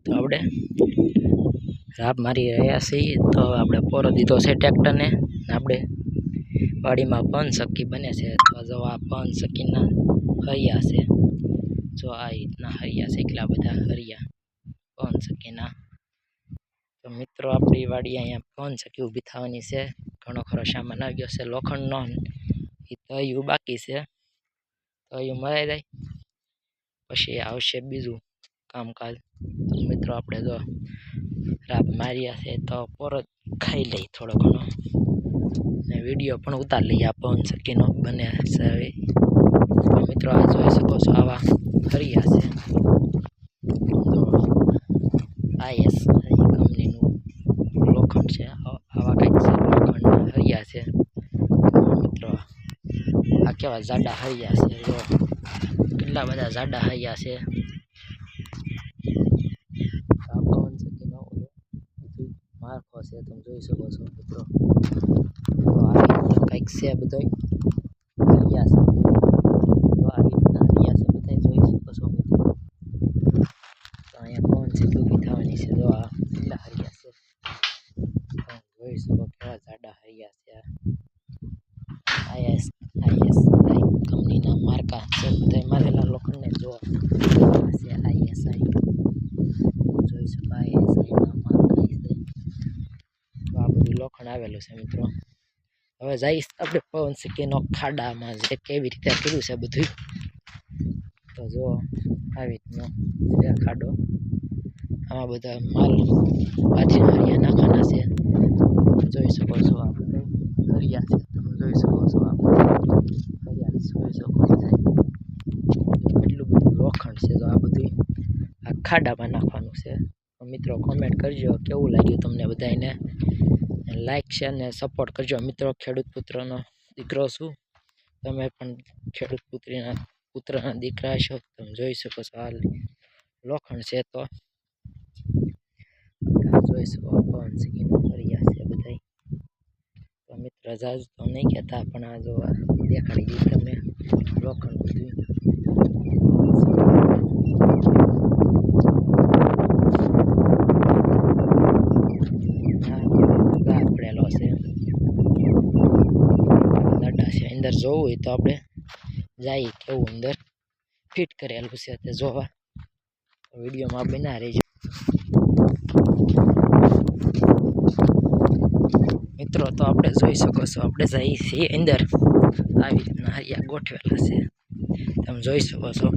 તો આપણે રાબ મારી રહ્યા છીએ તો આપણે પોરો દીધો છે ટ્રેક્ટરને આપણે વાડીમાં પવન ચક્કી બને છે તો જો આ પવન ચક્કીના હરિયા છે જો આ રીતના હરિયા છે એટલા બધા હરિયા પવન ચક્કીના તો મિત્રો આપણી વાડી અહીંયા પવન ચક્કી ઊભી થવાની છે ઘણો ખરો સામાન આવી ગયો છે લોખંડનો એ તળિયું બાકી છે તળિયું મરાઈ જાય પછી આવશે બીજું કામકાજ તો મિત્રો આપણે જો રાબ માર્યા છે તો પોરો ખાઈ લઈ થોડો ઘણો ને વિડીયો પણ ઉતાર લઈએ આ પવન ચક્કીનો બને છે તો મિત્રો આ જોઈ શકો છો આવા હરિયા છે તો આઈએસ કંપનીનું લોખંડ છે આવા કંઈક છે લોખંડ હરિયા છે મિત્રો આ કેવા જાડા હરિયા છે જો કેટલા બધા જાડા હરિયા છે આ પવન ચક્કીનો માળખો છે તમે જોઈ શકો છો મિત્રો કંઈક છે બધો હરિયા છે તો આવી રીતના હરિયા છે બધા જોઈ શકો છો મિત્રો તો અહીંયા પવન ચક્કી ઊભી થવાની છે જો આ કેટલા હરિયા છે જોઈ શકો કેવા જાડા હરિયા છે આઈએસ કંપનીના માર્કા છે બધા મારેલા લોખંડને જો છે આઈએસઆઈ જોઈ શકો આઈએસઆઈના માર્કા છે તો આ બધું લોખંડ આવેલું છે મિત્રો હવે જઈશ આપણે પવન ચક્કીનો ખાડામાં જે કેવી રીતે કર્યું છે બધું તો જો આવી રીતનો છે ખાડો આમાં બધા માલ બાજરીના હરિયા નાખવાના છે જોઈ શકો છો આ બધા હરિયા છે તમે જોઈ શકો છો આ હરિયા જોઈ શકો છો એટલું બધું લોખંડ છે તો આ બધું આ ખાડામાં નાખવાનું છે મિત્રો કોમેન્ટ કરજો કેવું લાગ્યું તમને બધાને લાઈક શેર ને સપોર્ટ કરજો મિત્રો ખેડૂત પુત્રનો દીકરો છું તમે પણ ખેડૂત પુત્રના દીકરા છો તમે જોઈ શકો છો આ લોખંડ છે તો જોઈ શકો પવન ચક્કીનો હરિયા છે બધા તો મિત્ર જાજુ તો નહીં કહેતા પણ આ જો દેખાડી દીધું તમે લોખંડ બધું પડેલો છે દાડા છે અંદર જોવું હોય તો આપણે જઈએ કેવું અંદર ફિટ કરેલું છે તે જોવા વિડીયોમાં બના રહેજો મિત્રો તો આપણે જોઈ શકો છો આપણે જઈએ છીએ અંદર આવી રીતના હરિયા ગોઠવેલા છે તમે જોઈ શકો છો